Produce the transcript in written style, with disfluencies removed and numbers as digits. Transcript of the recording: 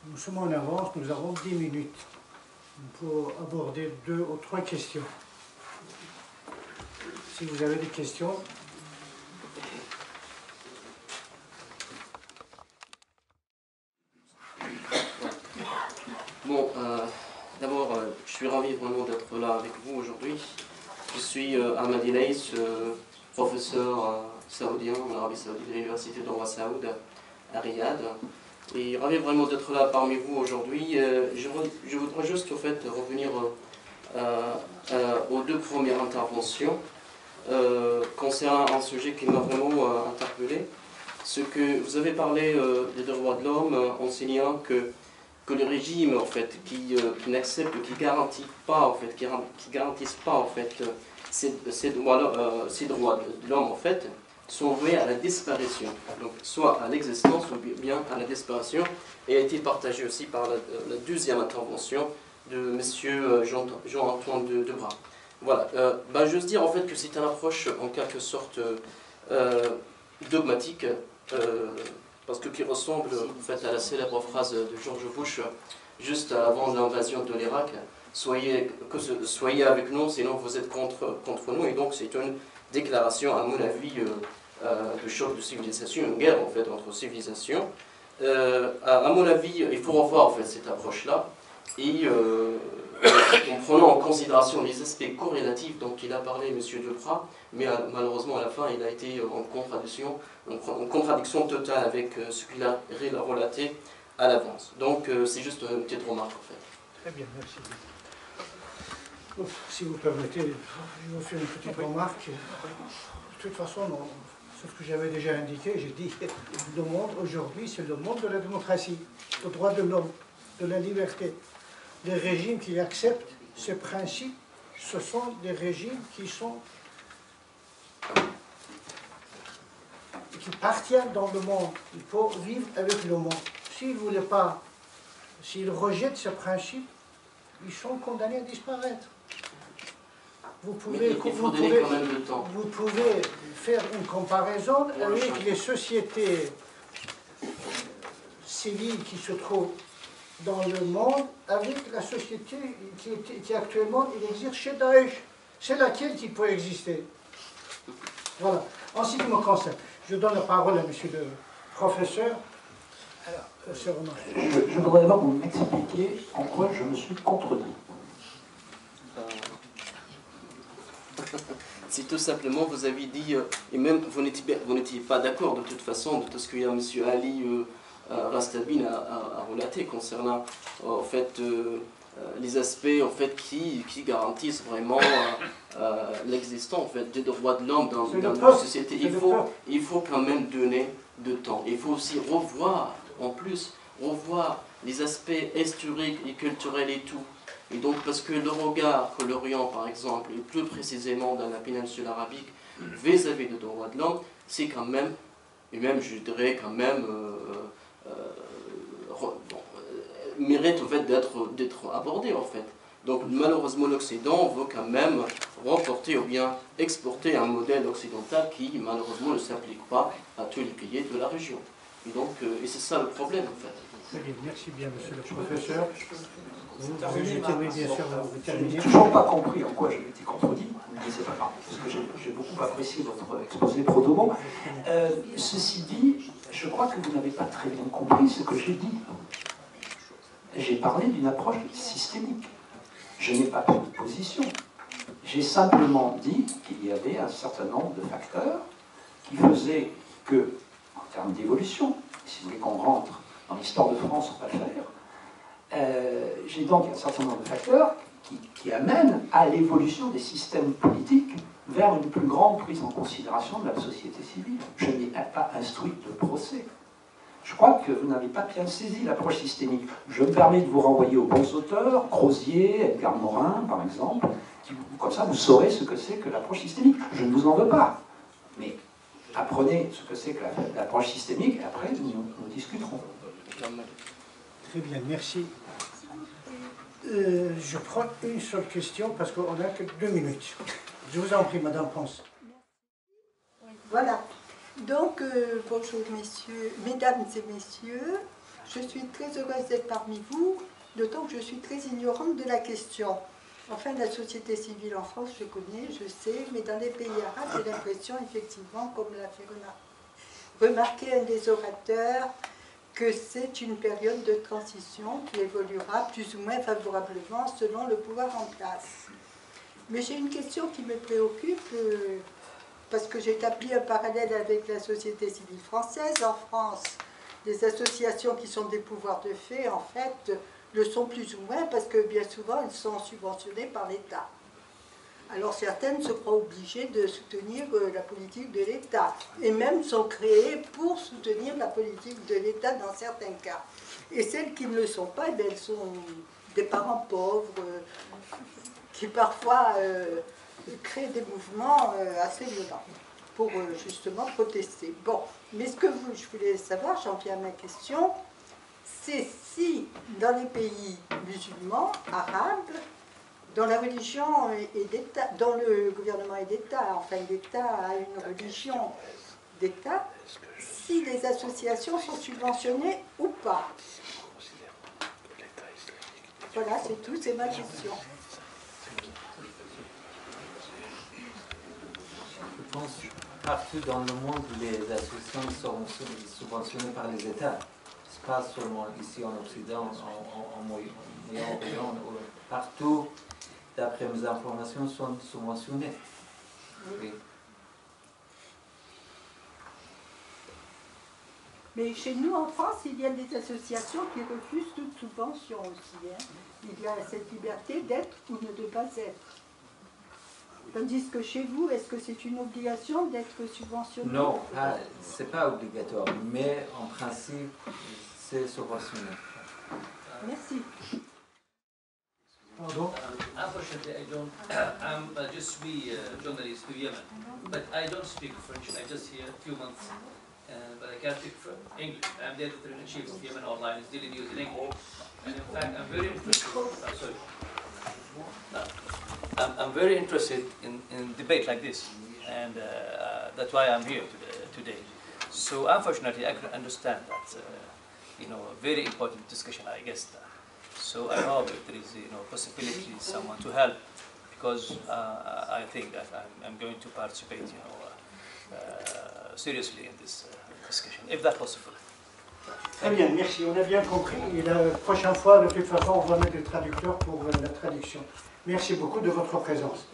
nous sommes en avance, nous avons 10 minutes pour aborder 2 ou 3 questions. Si vous avez des questions. Bon, d'abord, je suis ravi vraiment d'être là avec vous aujourd'hui. Je suis Ahmad Ilaïs, professeur saoudien en Arabie Saoudite de l'Université de Roi Saoud à Riyad. Et ravi vraiment d'être là parmi vous aujourd'hui. Je voudrais juste au fait revenir aux 2 premières interventions concernant un sujet qui m'a vraiment interpellé. Ce que vous avez parlé des droits de l'homme, enseignant que le régime en fait qui n'accepte, qui garantissent pas en fait ces droits de l'homme en fait sont voués à la disparition, donc soit à l'existence ou bien à la disparition, et a été partagé aussi par la deuxième intervention de monsieur Jean-Antoine Debras. Voilà, j'ose dire en fait que c'est une approche en quelque sorte dogmatique, parce que qui ressemble en fait à la célèbre phrase de George Bush juste avant l'invasion de l'Irak: soyez avec nous, sinon vous êtes contre nous. Et donc c'est une déclaration, à mon avis, de choc de civilisation, une guerre en fait entre civilisations. À mon avis, il faut revoir en fait cette approche-là, et en prenant en considération les aspects corrélatifs dont il a parlé M. Debras, mais malheureusement à la fin il a été en contradiction totale avec ce qu'il a relaté à l'avance. Donc c'est juste une petite remarque en fait. Très bien, merci. Si vous permettez, je vous fais une petite remarque. De toute façon, c'est ce que j'avais déjà indiqué, j'ai dit, le monde aujourd'hui, c'est le monde de la démocratie, le droit de l'homme, de la liberté. Les régimes qui acceptent ces principes, ce sont des régimes qui partiennent dans le monde. Il faut vivre avec le monde. S'ils ne voulaient pas, s'ils rejettent ces principes, ils sont condamnés à disparaître. Vous pouvez faire une comparaison avec les sociétés civiles qui se trouvent dans le monde, avec la société qui actuellement existe chez Daesh. C'est laquelle qui peut exister. Voilà. En ce qui me concerne, je donne la parole à monsieur le professeur. Alors, je voudrais d'abord vous m'expliquer en quoi je me suis contredit. Si tout simplement vous avez dit, et même vous n'étiez pas d'accord de toute façon de tout ce que M. Ali Rastabine a relaté concernant en fait, les aspects en fait, qui garantissent vraiment l'existence en fait, des droits de l'homme dans notre société. Il faut quand même donner de temps. Il faut aussi revoir les aspects historiques et culturels et tout. Et donc, parce que le regard que l'Orient, par exemple, et plus précisément dans la péninsule arabique, vis-à-vis des droits de l'homme, c'est quand même, et même je dirais quand même, mérite en fait d'être abordé en fait. Donc malheureusement l'Occident veut quand même remporter ou bien exporter un modèle occidental qui malheureusement ne s'applique pas à tous les pays de la région. Et donc, et c'est ça le problème en fait. Très bien, merci bien monsieur le professeur. Vous n'ai toujours pas compris en quoi j'ai été contredit, mais c'est pas grave, parce que j'ai beaucoup apprécié votre exposé pro-domo. Ceci dit, je crois que vous n'avez pas très bien compris ce que j'ai dit. J'ai parlé d'une approche systémique. Je n'ai pas pris de position. J'ai simplement dit qu'il y avait un certain nombre de facteurs qui faisaient que, en termes d'évolution, si vous voulez qu'on rentre dans l'histoire de France, on va le faire, j'ai donc un certain nombre de facteurs qui amènent à l'évolution des systèmes politiques vers une plus grande prise en considération de la société civile. Je n'ai pas instruit de procès. Je crois que vous n'avez pas bien saisi l'approche systémique. Je me permets de vous renvoyer aux bons auteurs, Crozier, Edgar Morin, par exemple, comme ça vous saurez ce que c'est que l'approche systémique. Je ne vous en veux pas, mais apprenez ce que c'est que l'approche systémique, et après nous discuterons. Très bien, merci. Je prends une seule question parce qu'on n'a que 2 minutes. Je vous en prie, Madame Ponce. Voilà. Donc, bonjour messieurs, mesdames et messieurs. je suis très heureuse d'être parmi vous, d'autant que je suis très ignorante de la question. Enfin, la société civile en France, je connais, je sais, mais dans les pays arabes, j'ai l'impression, effectivement, comme l'a fait remarquer un des orateurs, que c'est une période de transition qui évoluera plus ou moins favorablement selon le pouvoir en place. Mais j'ai une question qui me préoccupe, parce que j'établis un parallèle avec la société civile française. En France, les associations qui sont des pouvoirs de fait, en fait, le sont plus ou moins, parce que bien souvent, elles sont subventionnées par l'État. Alors certaines se croient obligées de soutenir la politique de l'État, et même sont créées pour soutenir la politique de l'État dans certains cas. Et celles qui ne le sont pas, elles sont des parents pauvres, qui parfois créent des mouvements assez violents, pour justement protester. Bon, mais ce que je voulais savoir, j'en viens à ma question, c'est si dans les pays musulmans, arabes, dont la religion est d'État, dont le gouvernement est d'État, enfin l'État a une religion d'État, si les associations sont subventionnées ou pas. Voilà, c'est tout, c'est ma question. Je pense que partout dans le monde, les associations sont subventionnées par les États. Ce n'est pas seulement ici en Occident, en Moyen-Orient, partout. D'après mes informations, sont subventionnés. Oui. Mais chez nous, en France, il y a des associations qui refusent toute subvention aussi. Hein. Il y a cette liberté d'être ou ne pas être. Tandis que chez vous, est-ce que c'est une obligation d'être subventionné? Non, ce n'est pas obligatoire, mais en principe, c'est subventionné. Merci. Unfortunately, I don't. I'm je suis journalist to Yemen, but I don't speak French. I just here a few months, but I can't speak English. I'm the editor-in-chief of Yemen Online, it's daily news in English, and in fact, I'm very interested. I'm sorry. I'm very interested in debate like this, and that's why I'm here today. So unfortunately, I can understand that a very important discussion, I guess. So I hope if there is possibility someone to help, because I think that I'm going to participate seriously in this discussion, if that's possible. Très bien, merci, on a bien compris. Et la prochaine fois, de toute façon, on va mettre des traducteurs pour la traduction. Merci beaucoup de votre présence.